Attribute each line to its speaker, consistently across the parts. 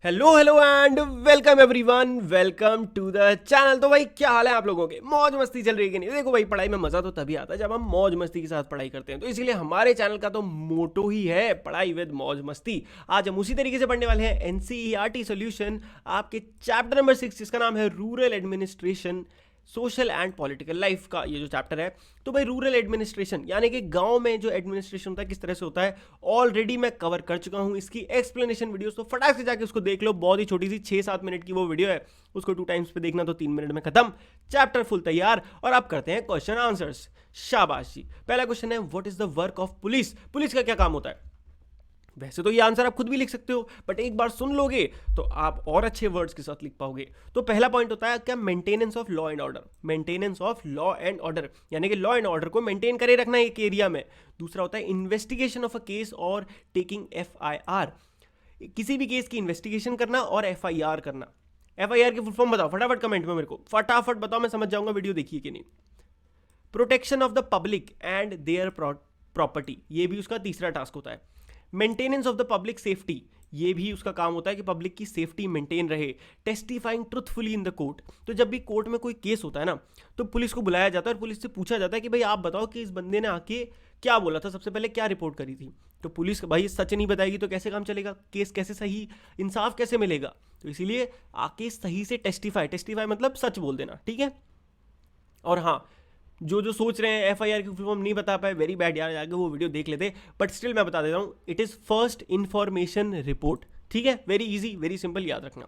Speaker 1: Hello hello and welcome everyone, welcome to the channel. तो भाई क्या हाल है आप लोगों के? मौज मस्ती चल रही है कि नहीं? देखो भाई, पढ़ाई में मजा तो तभी आता है जब हम मौज मस्ती के साथ पढ़ाई करते हैं। तो इसीलिए हमारे चैनल का तो मोटो ही है पढ़ाई विद मौज मस्ती। आज हम उसी तरीके से पढ़ने वाले हैं एनसीईआरटी सॉल्यूशन, आपके चैप्टर नंबर 6 जिसका नाम है rural administration, social and political life का ये जो चैप्टर है। तो भाई रूरल एडमिनिस्ट्रेशन यानी कि गांव में जो एडमिनिस्ट्रेशन होता है किस तरह से होता है, ऑलरेडी मैं कवर कर चुका हूं इसकी एक्सप्लेनेशन वीडियोस। तो फटाक से जाके उसको देख लो, बहुत ही छोटी सी 6-7 मिनट की वो वीडियो है। उसको 2 टाइम्स पे देखना तो 3 मिनट में खत्म, चैप्टर फुल तैयार। और अब करते हैं क्वेश्चन आंसर्स। शाबाश जी। पहला क्वेश्चन है, what is the work of police? Police का क्या काम होता है? वैसे तो ये आंसर आप खुद भी लिख सकते हो, बट एक बार सुन लोगे तो आप और अच्छे वर्ड्स के साथ लिख पाओगे। तो पहला पॉइंट होता है क्या? Maintenance of law and order. Maintenance of law and order यानी कि लॉ एंड ऑर्डर को मेंटेन करे रखना एक एरिया में। दूसरा होता है इन्वेस्टिगेशन ऑफ अ केस और टेकिंग एफआईआर। किसी भी केस की इन्वेस्टिगेशन करना और एफआईआर करना। एफआईआर की फुल फॉर्म बताओ फटाफट कमेंट में, मेरे को फटाफट बताओ, मैं समझ जाऊंगा वीडियो देखिए कि नहीं। Protection of the public and their property, ये भी उसका तीसरा टास्क होता है। Maintenance of the public safety, ये भी उसका काम होता है कि पब्लिक की सेफ्टी मेंटेन रहे। Testifying truthfully in the court, तो जब भी कोर्ट में कोई केस होता है ना, तो पुलिस को बुलाया जाता है और पुलिस से पूछा जाता है कि भाई आप बताओ कि इस बंदे ने आके क्या बोला था, सबसे पहले क्या रिपोर्ट करी थी। तो पुलिस भाई सच नहीं बताएगी तो कैसे काम चलेगा, केस कैसे सही, इंसाफ कैसे मिलेगा? तो इसीलिए आके सही से टेस्टिफाई, टेस्टिफाई मतलब सच बोल देना, ठीक है। और हाँ, जो जो सोच रहे हैं एफआईआर की फुल फॉर्म नहीं बता पाए, वेरी बैड यार, जाके वो वीडियो देख लेते। बट स्टिल मैं बता देता हूँ, it is first information report, ठीक है। वेरी इजी, वेरी सिंपल, याद रखना।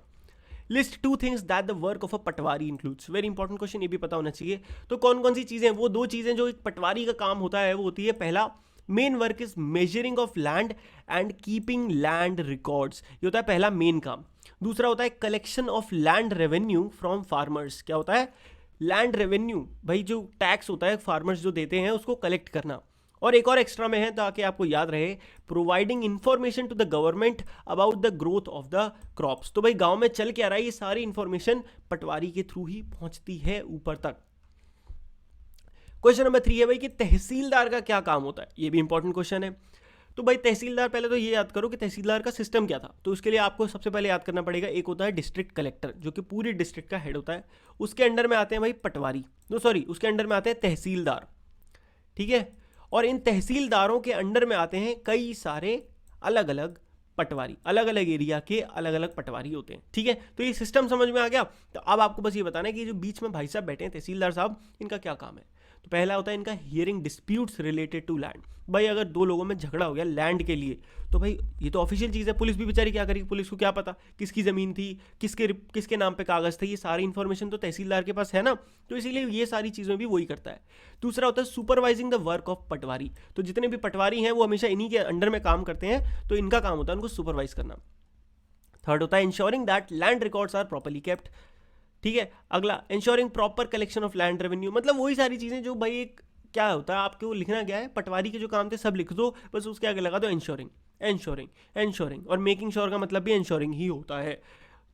Speaker 1: List 2 things that the work of a Patwari includes. Very important question, ये भी पता होना चाहिए। तो कौन कौन सी चीज़ें? वो 2 चीज़ें जो एक पटवारी का काम होता है वो होती है, पहला main work is measuring of land and keeping land records, ये होता है पहला मेन काम। दूसरा होता है collection of land revenue from farmers. क्या होता है? लैंड रेवेन्यू, भाई जो टैक्स होता है फार्मर्स जो देते हैं उसको कलेक्ट करना। और एक और एक्स्ट्रा में है ताकि आपको याद रहे, providing information to the government about the growth of the crops. तो भाई गांव में चल के आ रहा है, ये सारी इंफॉर्मेशन पटवारी के थ्रू ही पहुंचती है ऊपर तक। क्वेश्चन नंबर 3 है भाई कि तहसीलदार का क्या काम होता है? ये भी इंपॉर्टेंट क्वेश्चन है। तो भाई तहसीलदार, पहले तो ये याद करो कि तहसीलदार का सिस्टम क्या था। तो उसके लिए आपको सबसे पहले याद करना पड़ेगा, एक होता है डिस्ट्रिक्ट कलेक्टर जो कि पूरी डिस्ट्रिक्ट का हेड होता है। उसके अंडर में आते हैं भाई पटवारी, नो सॉरी, उसके अंडर में आते हैं तहसीलदार, ठीक है। और इन तहसीलदारों के अंडर में आते हैं कई सारे अलग अलग पटवारी, अलग अलग एरिया के अलग अलग पटवारी होते हैं, ठीक है। तो ये सिस्टम समझ में आ गया। तो अब आपको बस ये बताना है कि जो बीच में भाई साहब बैठे हैं तहसीलदार साहब, इनका क्या काम है। तो पहला होता है इनका hearing disputes related to land. भाई अगर 2 लोगों में झगड़ा हो गया लैंड के लिए, तो भाई ये तो ऑफिशियल चीज़ है, पुलिस भी बेचारी क्या करेगी, पुलिस को क्या पता किसकी ज़मीन थी, किसके नाम पे कागज़ थे, ये सारी इन्फॉर्मेशन तो तहसीलदार के पास है ना। तो इसीलिए ये सारी चीज़ें भी वही करता है। दूसरा होता है सुपरवाइजिंग द वर्क ऑफ पटवारी। तो जितने भी पटवारी हैं वो हमेशा इन्हीं के अंडर में काम करते हैं, तो इनका काम होता है उनको सुपरवाइज करना। थर्ड होता है ensuring that land records are properly kept, ठीक है। अगला ensuring proper collection of land revenue, मतलब वही सारी चीज़ें जो भाई एक क्या होता है, आपको लिखना क्या है, पटवारी के जो काम थे सब लिख दो, बस उसके आगे लगा दो इंश्योरिंग, इंश्योरिंग, इंश्योरिंग। और मेकिंग श्योर का मतलब भी इंश्योरिंग ही होता है।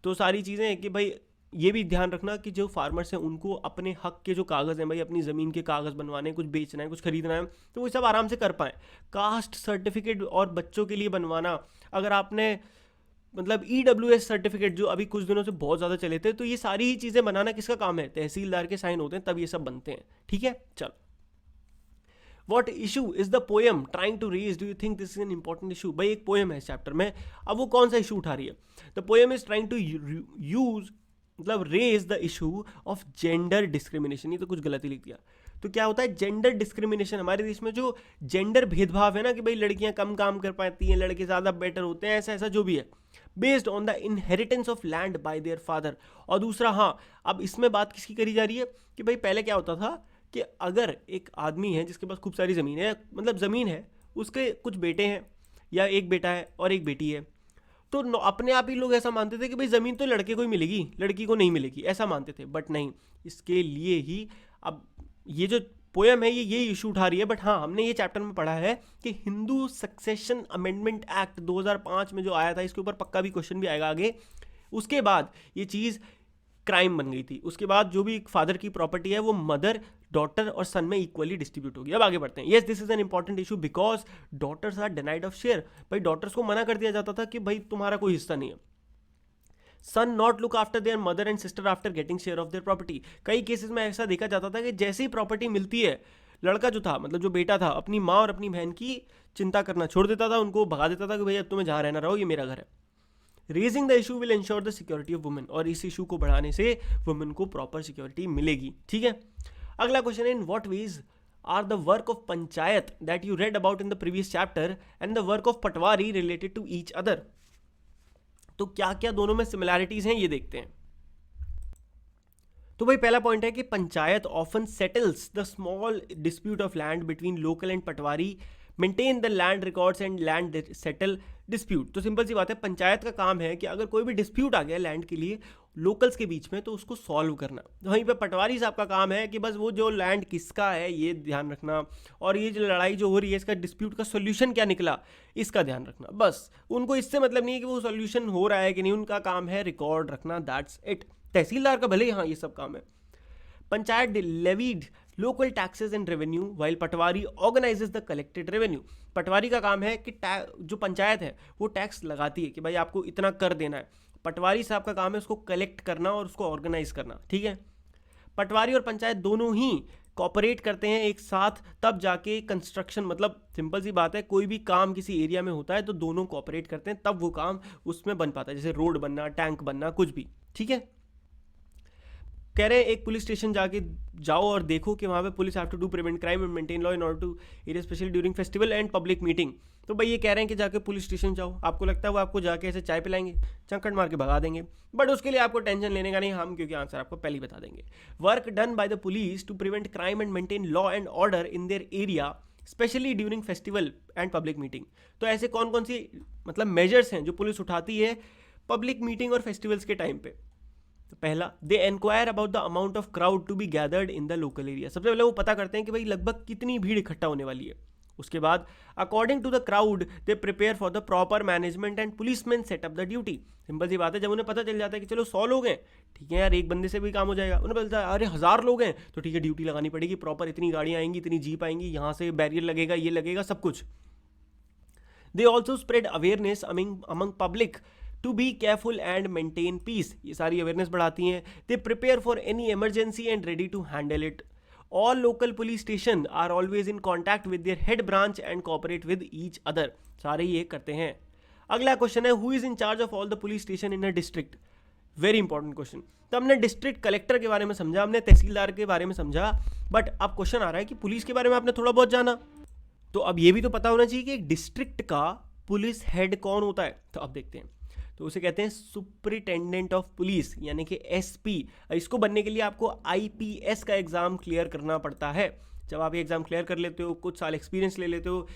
Speaker 1: तो सारी चीज़ें हैं कि भाई ये भी ध्यान रखना कि जो फार्मर्स हैं उनको अपने हक के जो कागज़ हैं, भाई अपनी ज़मीन के कागज़ बनवाने, कुछ बेचना है, कुछ खरीदना है, तो वो सब आराम से कर पाएँ। कास्ट सर्टिफिकेट और बच्चों के लिए बनवाना, अगर आपने मतलब EWS सर्टिफिकेट जो अभी कुछ दिनों से बहुत ज़्यादा चले थे, तो ये सारी ही चीज़ें बनाना किसका काम है? तहसीलदार के साइन होते हैं तब ये सब बनते हैं, ठीक है। चल, what issue is the poem trying to raise, do you think this is an important issue? भाई एक पोएम है इस चैप्टर में, अब वो कौन सा इशू उठा रही है? The poem is trying to use मतलब raise the issue of gender discrimination. ये तो कुछ गलती लिख दिया। तो क्या होता है जेंडर डिस्क्रिमिनेशन? हमारे देश में जो जेंडर भेदभाव है ना, कि भाई लड़कियां कम काम कर पाती हैं, लड़के ज़्यादा बेटर होते हैं, ऐसा ऐसा जो भी है, based on the inheritance of land bye their father. और दूसरा, हाँ, अब इसमें बात किसकी करी जा रही है कि भाई पहले क्या होता था कि अगर एक आदमी है जिसके पास खूब सारी ज़मीन है, मतलब ज़मीन है, उसके कुछ बेटे हैं या एक बेटा है और एक बेटी है, तो अपने आप ही लोग ऐसा मानते थे कि भाई ज़मीन तो लड़के को ही मिलेगी, लड़की को नहीं मिलेगी, ऐसा मानते थे। बट नहीं, इसके लिए ही अब ये जो पोएम है ये इशू उठा रही है। बट हाँ, हमने ये चैप्टर में पढ़ा है कि हिंदू सक्सेशन अमेंडमेंट एक्ट 2005 में जो आया था, इसके ऊपर पक्का भी क्वेश्चन भी आएगा आगे। उसके बाद ये चीज़ क्राइम बन गई थी। उसके बाद जो भी फादर की प्रॉपर्टी है वो मदर, डॉटर और सन में इक्वली डिस्ट्रीब्यूट होगी। अब आगे बढ़ते हैं। Yes, this is an important issue because daughters are denied of share. भाई डॉटर्स को मना कर दिया जाता था कि भाई तुम्हारा कोई हिस्सा नहीं है। Son not look after their mother and sister after getting share of their property. कई केसेस में ऐसा देखा जाता था कि जैसे ही प्रॉपर्टी मिलती है, लड़का जो था, मतलब जो बेटा था, अपनी माँ और अपनी बहन की चिंता करना छोड़ देता था, उनको भगा देता था कि भैया तुम्हें जहाँ रहना रहो, ये मेरा घर है। Raising the issue will ensure the security of women, और इस इशू को बढ़ाने से वुमेन को प्रॉपर सिक्योरिटी मिलेगी। ठीक है, अगला क्वेश्चन है, in what ways are the work of panchayat that you read about in the previous chapter and the work of patwari related to each other. तो क्या क्या दोनों में सिमिलैरिटीज हैं ये देखते हैं। तो भाई पहला पॉइंट है कि panchayat often settles the small dispute of land between local and Patwari, maintain the land records and land settle dispute. तो सिंपल सी बात है, पंचायत का काम है कि अगर कोई भी डिस्प्यूट आ गया लैंड के लिए लोकल्स के बीच में तो उसको सॉल्व करना। वहीं पे पटवारी साहब का काम है कि बस वो जो लैंड किसका है ये ध्यान रखना, और ये जो लड़ाई जो हो रही है इसका डिस्प्यूट का सोल्यूशन क्या निकला इसका ध्यान रखना। बस उनको इससे मतलब नहीं है कि वो सोल्यूशन हो रहा है कि नहीं, उनका काम है रिकॉर्ड रखना, दैट्स इट। तहसीलदार का भले ही हाँ ये सब काम है। Panchayat levied local taxes and revenue while patwari organises the collected revenue. Patwari का काम है कि जो पंचायत है वो टैक्स लगाती है कि भाई आपको इतना कर देना है, पटवारी साहब का काम है उसको कलेक्ट करना और उसको ऑर्गेनाइज करना। ठीक है, पटवारी और पंचायत दोनों ही कॉपरेट करते हैं एक साथ, तब जाके कंस्ट्रक्शन, मतलब सिंपल सी बात है, कोई भी काम किसी एरिया में होता है तो दोनों कॉपरेट करते हैं तब वो काम उसमें बन पाता है, जैसे रोड बनना, टैंक बनना, कुछ भी। ठीक है, कह रहे हैं एक पुलिस स्टेशन जाओ और देखो कि वहाँ पे police have to do prevent crime and maintain law in order to area specially during festival and public meeting. तो भाई ये कह रहे हैं कि जाके पुलिस स्टेशन जाओ, आपको लगता है वो आपको जाके ऐसे चाय पिलाएंगे, चंकट मार के भगा देंगे, बट उसके लिए आपको टेंशन लेने का नहीं, हम क्योंकि आंसर आपको पहले ही बता देंगे। Work done by the police to prevent crime and maintain law and order in their area specially during festival and public meeting. तो ऐसे कौन कौन सी मतलब मेजर्स हैं जो पुलिस उठाती है पब्लिक मीटिंग और फेस्टिवल्स के टाइम पे। तो पहला, they enquire about the amount of crowd to be gathered in the local area. सबसे पहले वो पता करते हैं कि भाई लगभग कितनी भीड़ इकट्ठा होने वाली है। उसके बाद according to the crowd they prepare for the proper management and policeman set up the duty. Simple सी बात है, जब उन्हें पता चल जाता है कि चलो 100 लोग हैं, ठीक है यार एक बंदे से भी काम हो जाएगा, उन्हें पता चलता है अरे 1000 लोग हैं तो ठीक है ड्यूटी लगानी पड़ेगी प्रॉपर, इतनी गाड़ियाँ आएंगी, इतनी जीप आएंगी, यहाँ से बैरियर लगेगा, ये लगेगा, सब कुछ। They also spread awareness among public to be careful and maintain peace. ये सारी अवेयरनेस बढ़ाती हैं। They prepare for any emergency and ready to handle it. All local police station are always in contact with their head branch and cooperate with each other. सारे ये करते हैं। अगला question है, who is in charge of all the police station in a district. Very important question. तो हमने district collector के बारे में समझा, हमने तहसीलदार के बारे में समझा, बट अब क्वेश्चन आ रहा है कि पुलिस के बारे में आपने थोड़ा बहुत जाना, तो अब ये भी तो पता होना चाहिए कि एक डिस्ट्रिक्ट का पुलिस हेड कौन होता है। तो अब देखते हैं, तो उसे कहते हैं सुपरिटेंडेंट ऑफ पुलिस, यानी कि एसपी। इसको बनने के लिए आपको आईपीएस का एग्जाम क्लियर करना पड़ता है। जब आप ये एग्जाम क्लियर कर लेते हो, कुछ साल एक्सपीरियंस ले लेते हो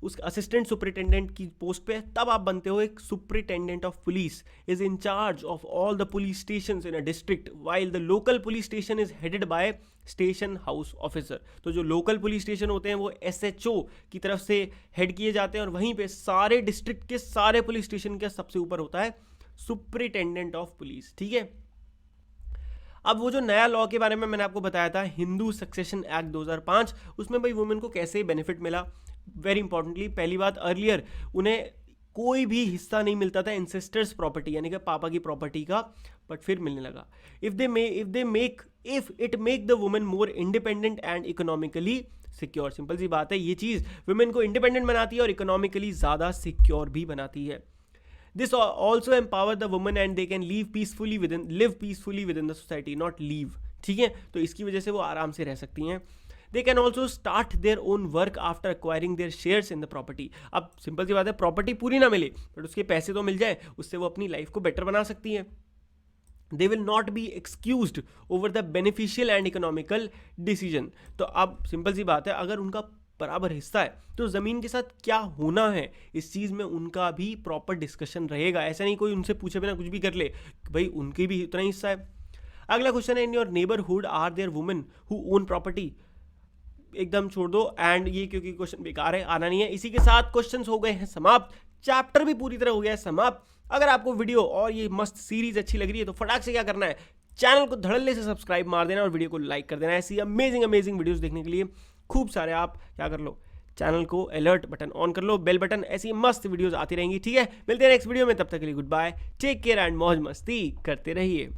Speaker 1: उस असिस्टेंट सुपरिटेंडेंट की पोस्ट पे, तब आप बनते हो एक superintendent of police. Is in charge of all the police station in a district while the local police station is headed by station house officer. तो जो लोकल पुलिस स्टेशन होते हैं वो एसएचओ की तरफ से हेड किए जाते हैं, और वहीं पे सारे डिस्ट्रिक्ट के सारे पुलिस स्टेशन के सबसे ऊपर होता है सुपरिटेंडेंट ऑफ पुलिस। ठीक है, अब वो जो नया लॉ के बारे में मैंने आपको बताया था, हिंदू सक्सेशन एक्ट 2005, उसमें भाई वुमेन को कैसे बेनिफिट मिला। वेरी इंपॉर्टेंटली, पहली बात, अर्लियर उन्हें कोई भी हिस्सा नहीं मिलता था इंसेस्टर्स प्रॉपर्टी यानी कि पापा की प्रॉपर्टी का, बट फिर मिलने लगा। If it make the women more independent and economically secure. Simple सी बात है, ये चीज़ वुमेन को इंडिपेंडेंट बनाती है और इकोनॉमिकली ज़्यादा सिक्योर भी बनाती है। This also empower the women and they can live peacefully with in the society, not leave. ठीक है, तो इसकी वजह से वो आराम से रह सकती हैं। They can also start their own work after acquiring there shares in the property. अब सिंपल सी बात है, प्रॉपर्टी पूरी ना मिले बट उसके पैसे तो मिल जाए, उससे वो अपनी लाइफ को बेटर बना सकती हैं। They will not be excused over the beneficial and economical decision. तो अब सिंपल सी बात है, अगर उनका बराबर हिस्सा है तो ज़मीन के साथ क्या होना है इस चीज़ में उनका भी प्रॉपर डिस्कशन रहेगा। ऐसा नहीं कोई उनसे पूछे बिना कुछ भी कर ले, भाई उनकी भी उतना ही हिस्सा है। अगला क्वेश्चन है, in your neighbourhood are there women who own property. एकदम छोड़ दो एंड ये, क्योंकि क्वेश्चन बेकार है, आना नहीं है। इसी के साथ क्वेश्चंस हो गए हैं समाप्त, चैप्टर भी पूरी तरह हो गया है समाप्त। अगर आपको वीडियो और ये मस्त सीरीज अच्छी लग रही है तो फटाक से क्या करना है, चैनल को धड़ल्ले से सब्सक्राइब मार देना और वीडियो को लाइक कर देना। ऐसी अमेजिंग वीडियोस देखने के लिए खूब सारे आप क्या कर लो, चैनल को अलर्ट बटन ऑन कर लो, बेल बटन, ऐसी मस्त वीडियोस आती रहेंगी। ठीक है, मिलते हैं नेक्स्ट वीडियो में, तब तक के लिए good bye, take care and मौज मस्ती करते रहिए।